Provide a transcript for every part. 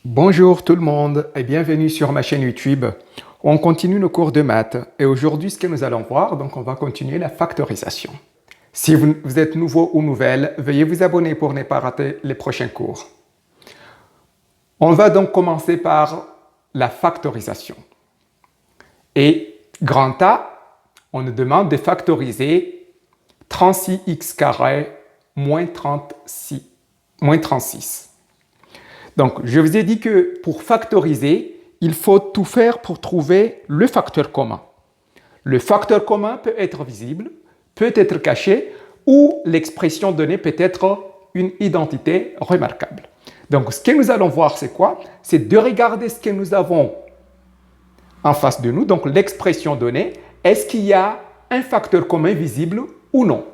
Bonjour tout le monde et bienvenue sur ma chaîne YouTube. On continue nos cours de maths et aujourd'hui ce que nous allons voir, donc on va continuer la factorisation. Si vous êtes nouveau ou nouvelle, veuillez vous abonner pour ne pas rater les prochains cours. On va donc commencer par la factorisation. Et grand A, on nous demande de factoriser 36x carré moins 36. Donc, je vous ai dit que pour factoriser, il faut tout faire pour trouver le facteur commun. Le facteur commun peut être visible, peut être caché, ou l'expression donnée peut être une identité remarquable. Donc, ce que nous allons voir, c'est quoi? C'est de regarder ce que nous avons en face de nous, donc l'expression donnée. Est-ce qu'il y a un facteur commun visible ou non?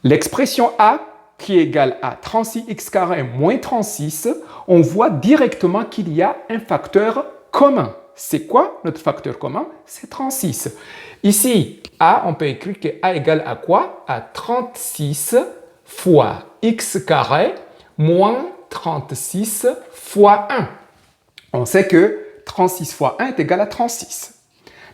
L'expression A, qui est égale à 36x carré moins 36, on voit directement qu'il y a un facteur commun. C'est quoi notre facteur commun? C'est 36. Ici, A, on peut écrire que A égale à quoi? À 36 fois x carré moins 36 fois 1. On sait que 36 fois 1 est égal à 36.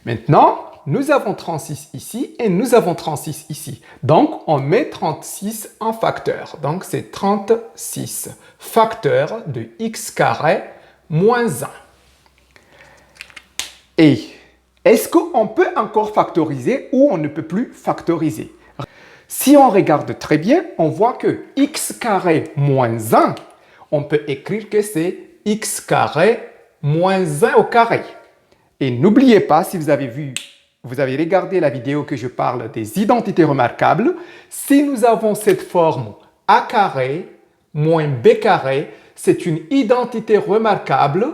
Maintenant, nous avons 36 ici et nous avons 36 ici. Donc, on met 36 en facteur. Donc, c'est 36 facteur de x carré moins 1. Et est-ce qu'on peut encore factoriser ou on ne peut plus factoriser? Si on regarde très bien, on voit que x carré moins 1, on peut écrire que c'est x carré moins 1 au carré. Et n'oubliez pas, si vous avez regardé la vidéo que je parle des identités remarquables, si nous avons cette forme a carré moins b carré, c'est une identité remarquable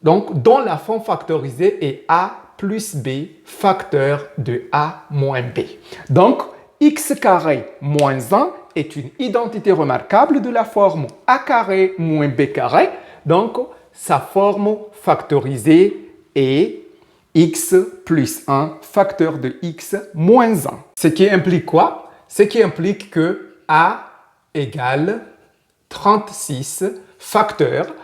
donc, dont la forme factorisée est a plus b facteur de a moins b. Donc, x carré moins 1 est une identité remarquable de la forme a carré moins b carré. Donc, sa forme factorisée est x plus 1 facteur de x moins 1. Ce qui implique quoi? Ce qui implique que a égale 36 facteur.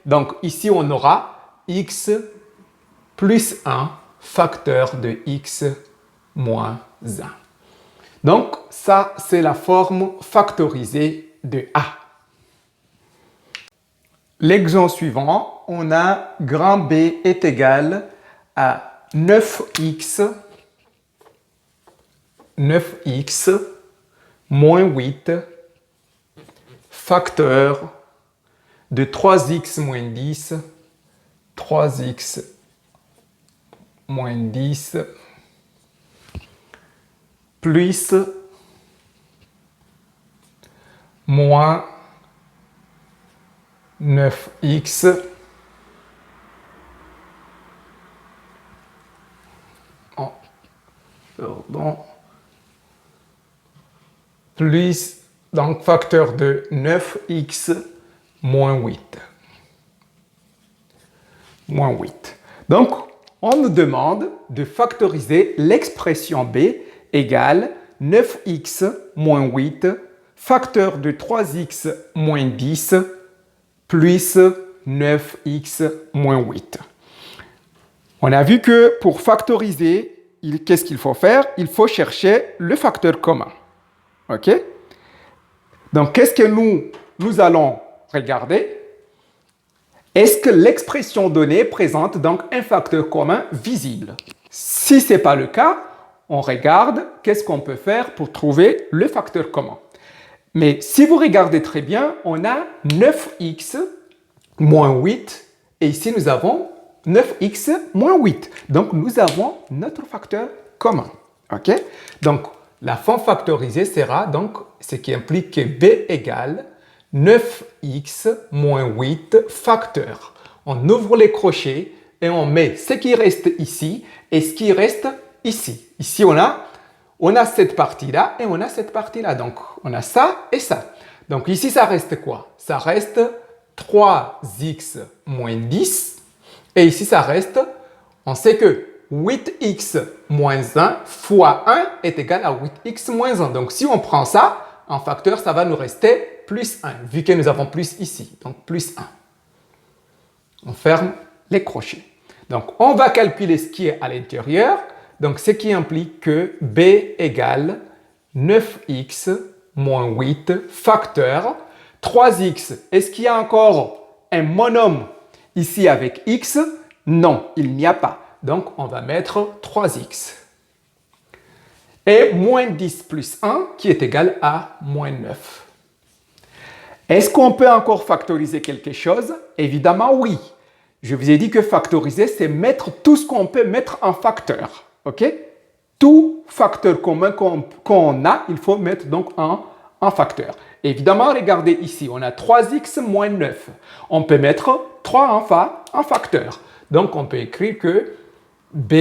Donc ici, on aura x plus 1 facteur de x moins 1. Donc ça, c'est la forme factorisée de a. L'exemple suivant, on a grand B est égal à 9x moins 8 facteur de 3x moins 10, 3x moins 10 plus moins 9x plus donc facteur de 9x moins 8. Donc, on nous demande de factoriser l'expression b égale 9x moins 8 facteur de 3x moins 10 plus 9x moins 8. On a vu que pour factoriser, qu'est-ce qu'il faut faire? Il faut chercher le facteur commun. OK? Donc, qu'est-ce que nous allons regarder? Est-ce que l'expression donnée présente donc un facteur commun visible? Si ce n'est pas le cas, on regarde qu'est-ce qu'on peut faire pour trouver le facteur commun. Mais si vous regardez très bien, on a 9x moins 8 et ici nous avons 9x moins 8. Donc nous avons notre facteur commun. OK? Donc la forme factorisée sera donc ce qui implique que b égale 9x moins 8 facteur. On ouvre les crochets et on met ce qui reste ici et ce qui reste ici. Ici, on a cette partie-là et on a cette partie-là. Donc, on a ça et ça. Donc, ici, ça reste quoi? Ça reste 3x moins 10. Et ici, ça reste, on sait que 8x moins 1 fois 1 est égal à 8x moins 1. Donc, si on prend ça en facteur, ça va nous rester plus 1, vu que nous avons plus ici. Donc, plus 1. On ferme les crochets. Donc, on va calculer ce qui est à l'intérieur. Donc, ce qui implique que b égale 9x moins 8 facteur 3x. Est-ce qu'il y a encore un monome ici avec x? Non, il n'y a pas. Donc, on va mettre 3x. Et moins 10 plus 1 qui est égal à moins 9. Est-ce qu'on peut encore factoriser quelque chose? Évidemment, oui. Je vous ai dit que factoriser, c'est mettre tout ce qu'on peut mettre en facteur. OK? Tout facteur commun qu'on a, il faut mettre donc en facteur. Évidemment, regardez ici, on a 3x moins 9. On peut mettre 3 en facteur. Donc, on peut écrire que b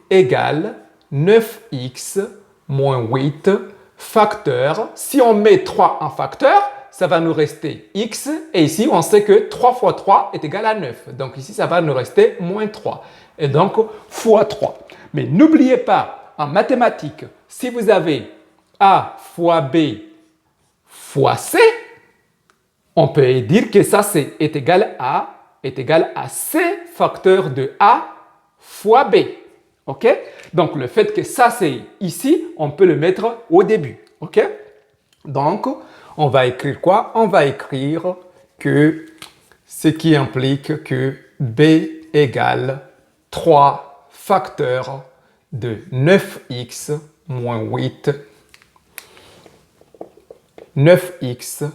égale 9x moins 8 facteur. Si on met 3 en facteur, ça va nous rester x. Et ici, on sait que 3 fois 3 est égal à 9. Donc ici, ça va nous rester moins 3. Et donc, fois 3. Mais n'oubliez pas, en mathématiques, si vous avez a fois b fois c, on peut dire que ça est égal à c facteur de a fois b. OK? Donc, le fait que ça, c'est ici, on peut le mettre au début. OK? Donc, on va écrire quoi? On va écrire que ce qui implique que b égale 3 facteur de 9x moins 8. 9x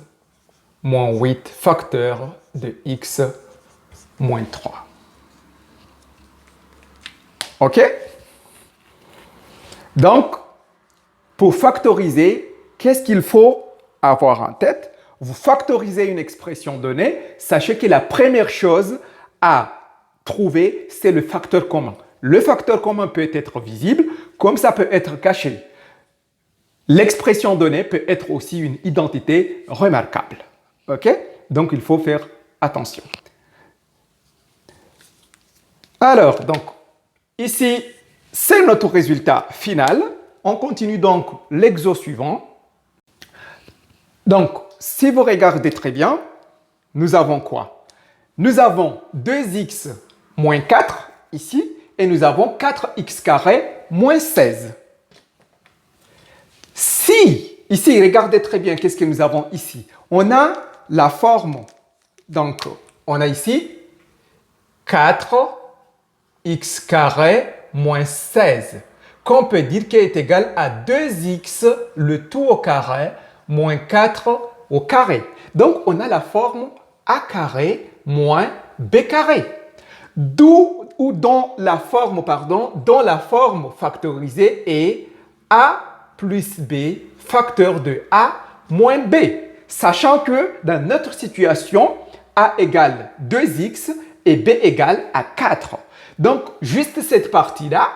moins 8 facteur de x moins 3. OK? Donc, pour factoriser, qu'est-ce qu'il faut avoir en tête? Vous factorisez une expression donnée, sachez que la première chose à trouver, c'est le facteur commun. Le facteur commun peut être visible, comme ça peut être caché. L'expression donnée peut être aussi une identité remarquable. OK? Donc, il faut faire attention. Alors, donc, ici, c'est notre résultat final. On continue donc l'exo suivant. Donc, si vous regardez très bien, nous avons quoi? Nous avons 2x moins 4 ici et nous avons 4x carré moins 16. Si, ici, regardez très bien, qu'est-ce que nous avons ici? On a la forme, donc on a ici 4x carré moins 16, qu'on peut dire qui est égal à 2x le tout au carré moins 4 au carré. Donc, on a la forme a carré moins b carré. D'où ou dans la forme factorisée est a plus b facteur de a moins b. Sachant que dans notre situation, a égale 2x et b égale à 4. Donc, juste cette partie-là,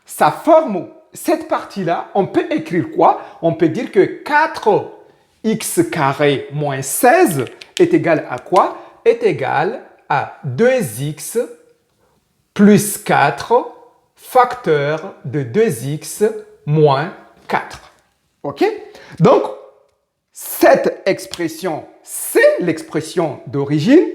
ça forme cette partie-là, on peut écrire quoi? On peut dire que 4x carré moins 16 est égal à quoi? Est égal à 2x plus 4 facteur de 2x moins 4. OK? Donc, cette expression, c'est l'expression d'origine.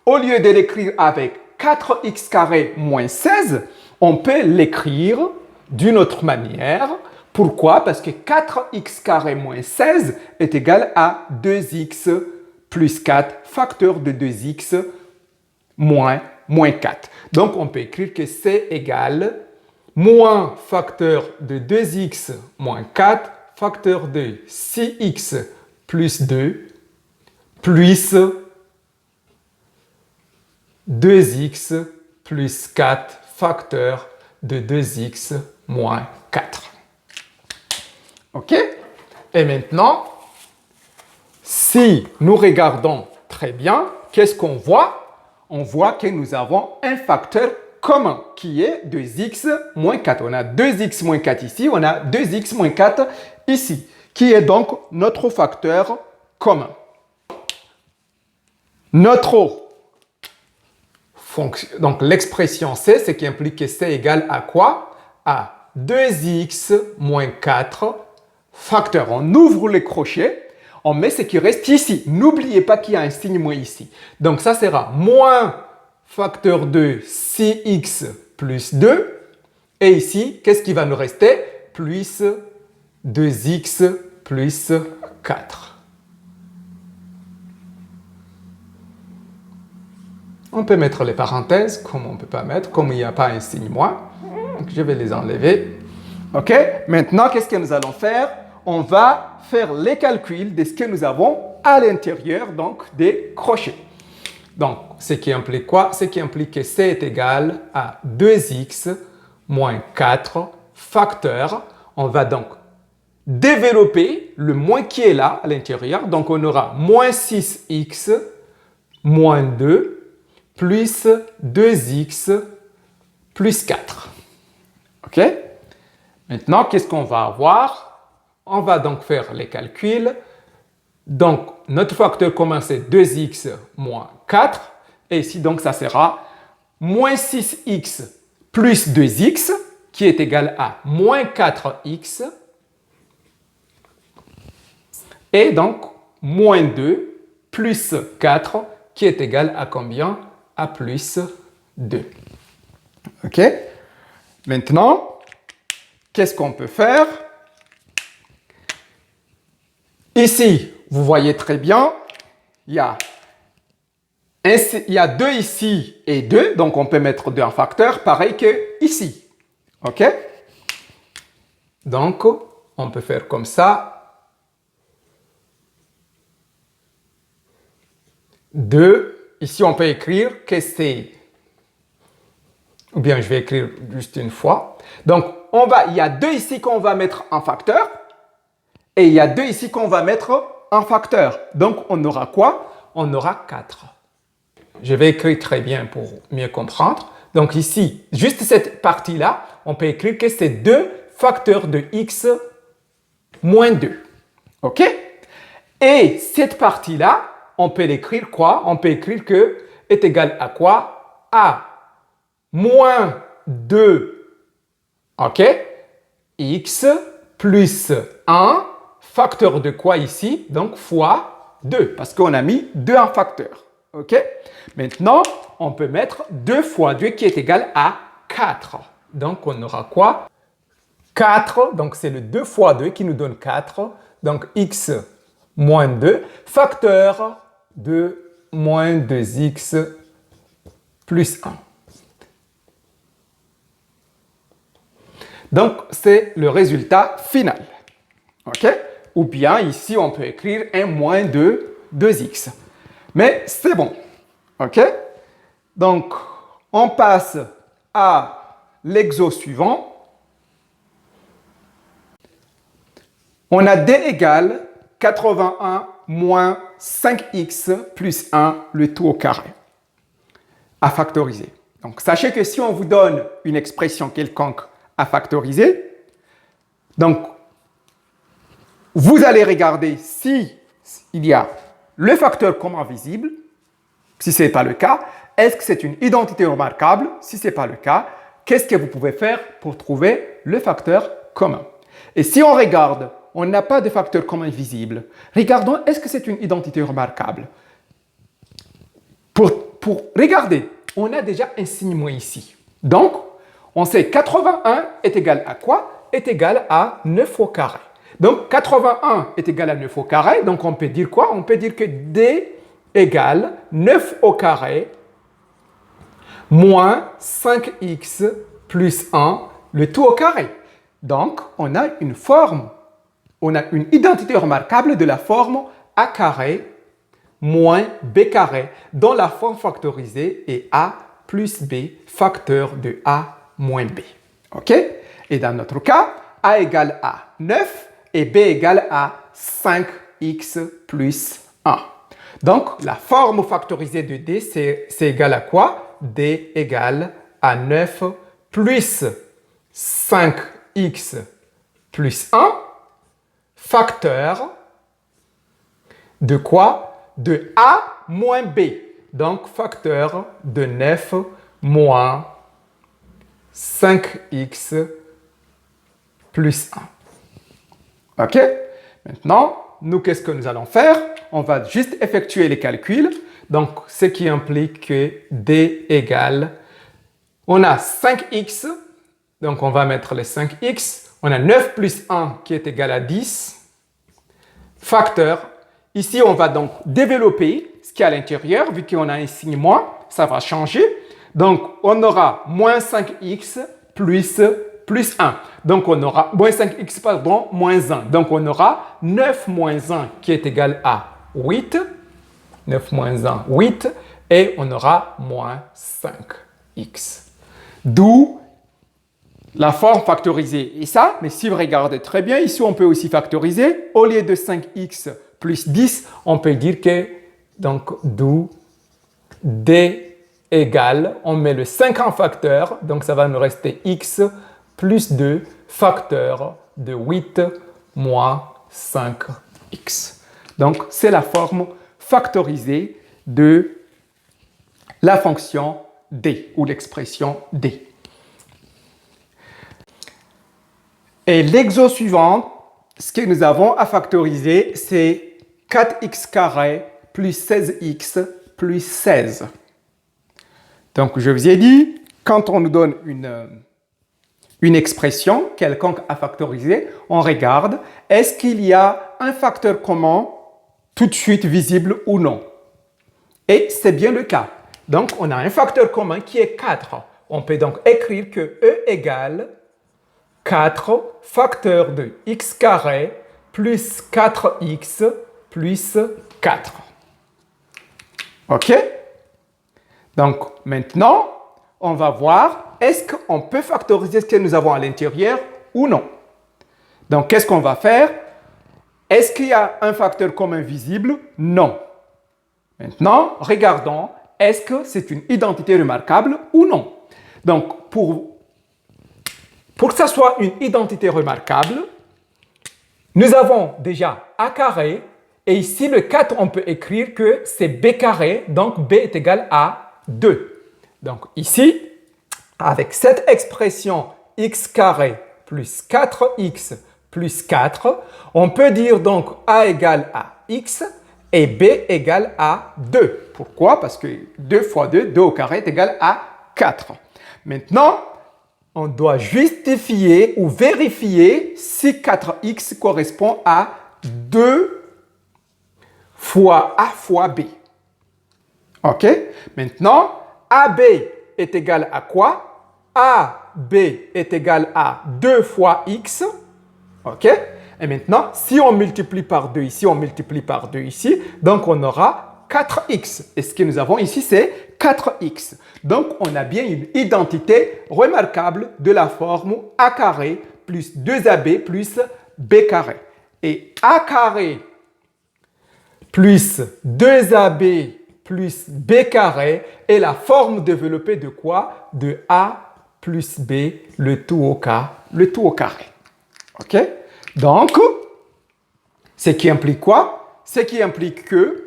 Au lieu de l'écrire avec 4x carré moins 16, on peut l'écrire d'une autre manière. Pourquoi? Parce que 4x carré moins 16 est égal à 2x plus 4 facteur de 2x moins 4. Donc, on peut écrire que c'est égal moins facteur de 2x moins 4 facteur de 6x plus 2 plus 2x plus 4 facteur de 2x moins 4. OK? Et maintenant, si nous regardons très bien, qu'est-ce qu'on voit? On voit que nous avons un facteur commun qui est 2x moins 4. On a 2x moins 4 ici, on a 2x moins 4 ici, qui est donc notre facteur commun. Donc l'expression C, ce qui implique que C égale à quoi? À 2x moins 4 facteur. On ouvre les crochets, on met ce qui reste ici. N'oubliez pas qu'il y a un signe moins ici. Donc ça sera moins facteur de 6x plus 2. Et ici, qu'est-ce qui va nous rester? Plus 2x plus 4. On peut mettre les parenthèses, comme on ne peut pas mettre, comme il n'y a pas un signe moins. Donc, je vais les enlever. OK? Maintenant, qu'est-ce que nous allons faire? On va faire les calculs de ce que nous avons à l'intérieur, donc des crochets. Donc, ce qui implique quoi? Ce qui implique que c est égal à 2x moins 4 facteur. On va donc développer le moins qui est là à l'intérieur. Donc, on aura moins 6x moins 2 plus 2x plus 4. OK? Maintenant, qu'est-ce qu'on va avoir? On va donc faire les calculs. Donc, notre facteur commun, c'est 2x moins 4. Et ici, donc, ça sera moins 6x plus 2x, qui est égal à moins 4x. Et donc, moins 2 plus 4, qui est égal à combien? À plus 2. OK? Maintenant, qu'est-ce qu'on peut faire? Ici, vous voyez très bien, il y a 2 ici et 2, donc on peut mettre 2 en facteur, pareil que ici. OK? Donc, on peut faire comme ça. 2. Ici, on peut écrire que c'est... Ou bien, je vais écrire juste une fois. Donc, il y a 2 ici qu'on va mettre en facteur. Et il y a 2 ici qu'on va mettre en facteur. Donc, on aura quoi? On aura 4. Je vais écrire très bien pour mieux comprendre. Donc, ici, juste cette partie-là, on peut écrire que c'est 2 facteurs de x moins 2. OK? Et cette partie-là, on peut l'écrire quoi? On peut écrire que est égal à quoi? À moins 2, OK? X plus 1, facteur de quoi ici? Donc, fois 2, parce qu'on a mis 2 en facteur. OK? Maintenant, on peut mettre 2 fois 2 qui est égal à 4. Donc, on aura quoi? 4, donc c'est le 2 fois 2 qui nous donne 4. Donc, x moins 2, facteur de moins 2x plus 1. Donc, c'est le résultat final. OK? Ou bien, ici, on peut écrire 1 moins 2x. Mais c'est bon. OK? Donc, on passe à l'exo suivant. On a d égale 81 moins 5x plus 1, le tout au carré, à factoriser. Donc, sachez que si on vous donne une expression quelconque à factoriser, donc, vous allez regarder si il y a le facteur commun visible. Si ce n'est pas le cas, est-ce que c'est une identité remarquable? Si ce n'est pas le cas, qu'est-ce que vous pouvez faire pour trouver le facteur commun? Et si on regarde, on n'a pas de facteur commun visible. Regardons, est-ce que c'est une identité remarquable? Pour regarder, on a déjà un signe moins ici. Donc, on sait 81 est égal à quoi? Est égal à 9 au carré. Donc, 81 est égal à 9 au carré. Donc, on peut dire quoi? On peut dire que D égale 9 au carré moins 5x plus 1, le tout au carré. Donc, on a une forme, on a une identité remarquable de la forme a carré moins b carré, dont la forme factorisée est a plus b, facteur de a moins b. OK? Et dans notre cas, a égale à 9 et b égale à 5x plus 1. Donc, la forme factorisée de d, c'est égal à quoi? D égale à 9 plus 5x plus 1, facteur de quoi? De a moins b. Donc, facteur de 9 moins 5x plus 1. OK? Maintenant, nous, qu'est-ce que nous allons faire? On va juste effectuer les calculs. Donc, ce qui implique que D égale, on a 5x, donc on va mettre les 5x, on a 9 plus 1 qui est égal à 10, facteur. Ici, on va donc développer ce qui est à l'intérieur, vu qu'on a un signe moins, ça va changer. Donc, on aura moins 5x plus 1. Donc, on aura moins 5x, pardon, moins 1. Donc, on aura 9 moins 1 qui est égal à 8. 9 moins 1, 8. Et on aura moins 5x. D'où la forme factorisée. Et ça, mais si vous regardez très bien, ici, on peut aussi factoriser. Au lieu de 5x plus 10, on peut dire que, donc, d'où D égale, on met le 5 en facteur, donc ça va nous rester x plus 2 facteur de 8 moins 5x. Donc, c'est la forme factorisée de la fonction D ou l'expression D. Et l'exo suivant, ce que nous avons à factoriser, c'est 4x carré plus 16x plus 16. Donc, je vous ai dit, quand on nous donne une expression quelconque à factoriser, on regarde, est-ce qu'il y a un facteur commun tout de suite visible ou non? Et c'est bien le cas. Donc, on a un facteur commun qui est 4. On peut donc écrire que E égale 4 facteur de x carré plus 4x plus 4. OK? Donc, maintenant, on va voir, est-ce qu'on peut factoriser ce que nous avons à l'intérieur ou non? Donc, qu'est-ce qu'on va faire? Est-ce qu'il y a un facteur commun visible? Non. Maintenant, regardons, est-ce que c'est une identité remarquable ou non? Donc, pour que ça soit une identité remarquable, nous avons déjà a carré, et ici, le 4, on peut écrire que c'est b carré, donc b est égal à 2. Donc ici, avec cette expression x carré plus 4x plus 4, on peut dire donc a égale à x et b égale à 2. Pourquoi? Parce que 2 fois 2, 2 au carré est égal à 4. Maintenant, on doit justifier ou vérifier si 4x correspond à 2 fois a fois b. OK? Maintenant, AB est égal à quoi? AB est égal à 2 fois x. OK? Et maintenant, si on multiplie par 2 ici, on multiplie par 2 ici, donc on aura 4x. Et ce que nous avons ici, c'est 4x. Donc, on a bien une identité remarquable de la forme a carré plus 2ab plus b carré. Et a carré plus 2ab plus b carré est la forme développée de quoi? De a plus b, le tout au carré. OK? Donc, ce qui implique quoi? Ce qui implique que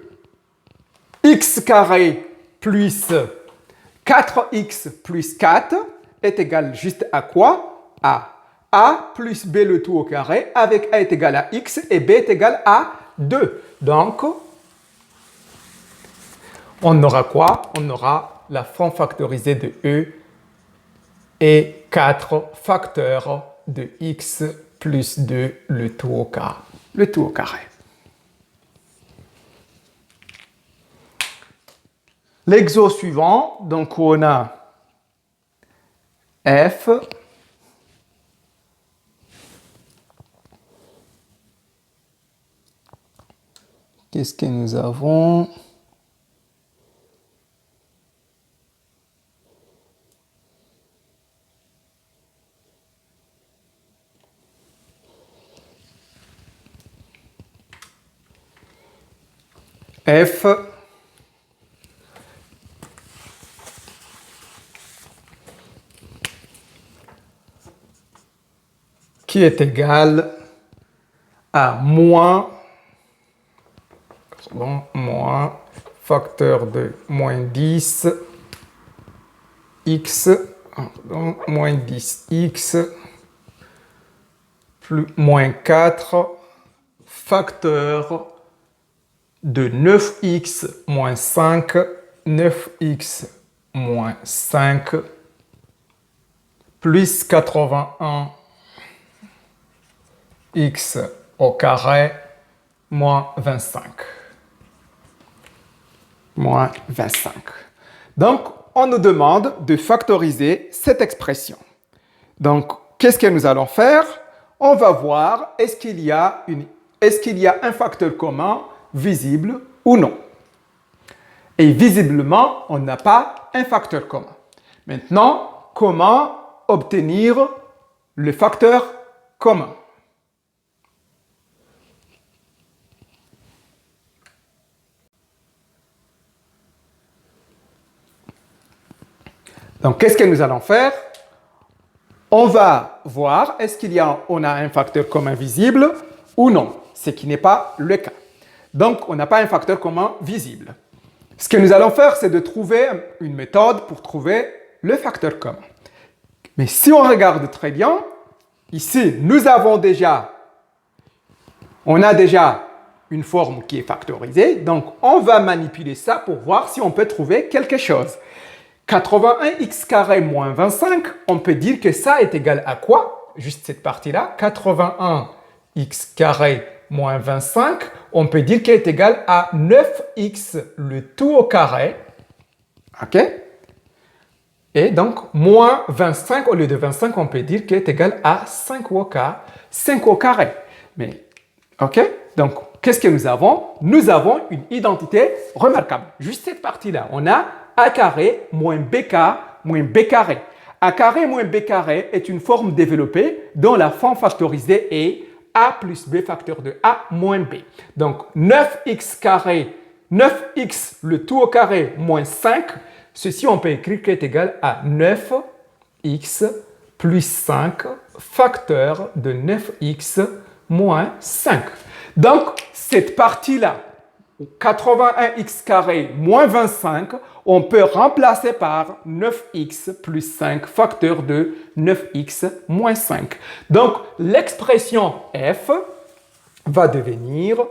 x carré plus 4x plus 4 est égal juste à quoi? À a plus b le tout au carré avec a est égal à x et b est égal à 2. Donc, on aura quoi? On aura la forme factorisée de E et 4 facteurs de x plus 2 le tout au carré. L'exo suivant, donc on a f qu'est-ce que nous avons? F qui est égal à moins facteur de moins 10 x moins 10x plus moins 4 facteur de 9x moins 5, 9x moins 5, plus 81x au carré, moins 25. Moins 25. Donc, on nous demande de factoriser cette expression. Donc, qu'est-ce que nous allons faire? On va voir est-ce qu'il y a un facteur commun visible ou non. Et visiblement, on n'a pas un facteur commun. Maintenant, comment obtenir le facteur commun? Donc, qu'est-ce que nous allons faire? On va voir est-ce qu'on a un facteur commun visible ou non, ce qui n'est pas le cas. Donc, on n'a pas un facteur commun visible. Ce que nous allons faire, c'est de trouver une méthode pour trouver le facteur commun. Mais si on regarde très bien, ici, on a déjà une forme qui est factorisée, donc on va manipuler ça pour voir si on peut trouver quelque chose. 81x carré moins 25, on peut dire que ça est égal à quoi? Juste cette partie-là, 81x carré moins 25, on peut dire qu'elle est égal à 9x le tout au carré. OK? Et donc, moins 25, au lieu de 25, on peut dire qu'elle est égal à 5 au carré. Mais, OK? Donc, qu'est-ce que nous avons? Nous avons une identité remarquable. Juste cette partie-là. On a a carré moins bk moins b carré. A carré moins b carré est une forme développée dont la forme factorisée est a plus b facteur de a moins b. Donc 9x carré, 9x le tout au carré moins 5, ceci on peut écrire qui est égal à 9x plus 5 facteur de 9x moins 5. Donc cette partie-là, 81x carré moins 25, on peut remplacer par 9x plus 5 facteur de 9x moins 5. Donc, l'expression f va devenir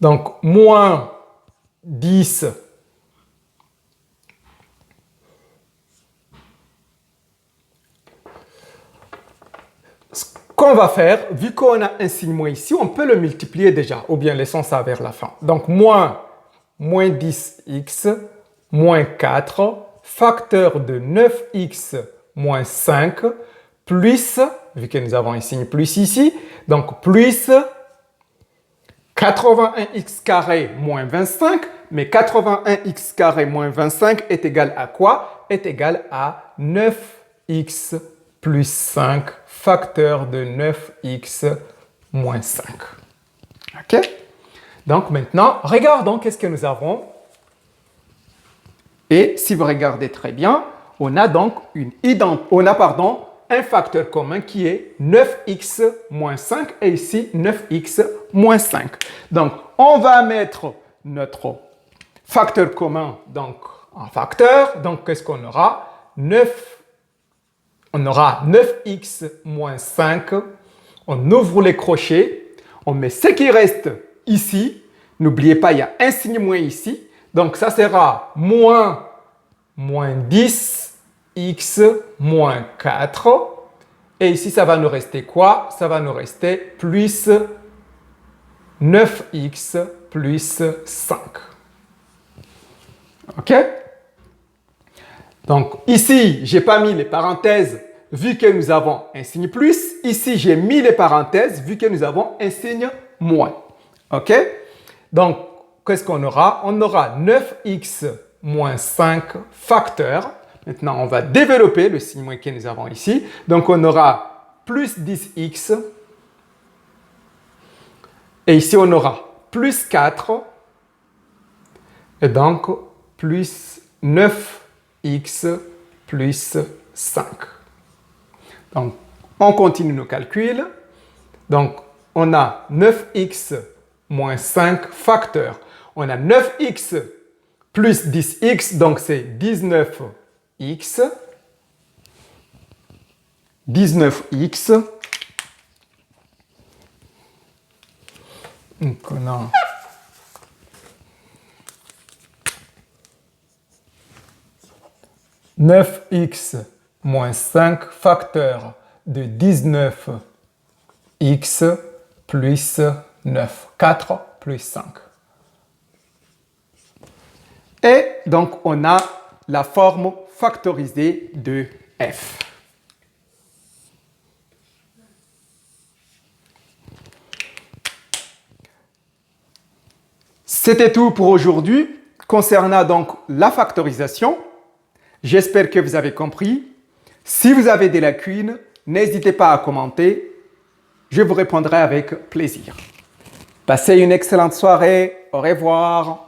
donc moins 10 qu'on va faire, vu qu'on a un signe moins ici, on peut le multiplier déjà, ou bien laissons ça vers la fin. Donc, moins 10x moins 4, facteur de 9x moins 5, plus, vu que nous avons un signe plus ici, donc plus 81x carré moins 25, mais 81x carré moins 25 est égal à quoi? Est égal à 9x plus 5 facteur de 9x moins 5. OK? Donc maintenant, regardons qu'est-ce que nous avons. Et si vous regardez très bien, on a donc un facteur commun qui est 9x moins 5 et ici 9x moins 5. Donc, on va mettre notre facteur commun donc, en facteur. Donc, qu'est-ce qu'on aura? On aura 9x moins 5. On ouvre les crochets. On met ce qui reste ici. N'oubliez pas, il y a un signe moins ici. Donc, ça sera moins 10x moins 4. Et ici, ça va nous rester quoi? Ça va nous rester plus 9x plus 5. OK? Donc, ici, je n'ai pas mis les parenthèses vu que nous avons un signe plus. Ici, j'ai mis les parenthèses vu que nous avons un signe moins. OK? Donc, qu'est-ce qu'on aura? On aura 9x moins 5 facteur. Maintenant, on va développer le signe moins que nous avons ici. Donc, on aura plus 10x. Et ici, on aura plus 4. Et donc, plus 9x plus 5. Donc, on continue nos calculs. Donc, on a 9x moins 5 facteur. On a 9x plus 10x, donc c'est 19x. 19x Donc on a « 9x moins 5 facteur de 19x plus 9. 4 plus 5. » Et donc, on a la forme factorisée de f. C'était tout pour aujourd'hui concernant donc la factorisation. J'espère que vous avez compris. Si vous avez des lacunes, n'hésitez pas à commenter. Je vous répondrai avec plaisir. Passez une excellente soirée. Au revoir.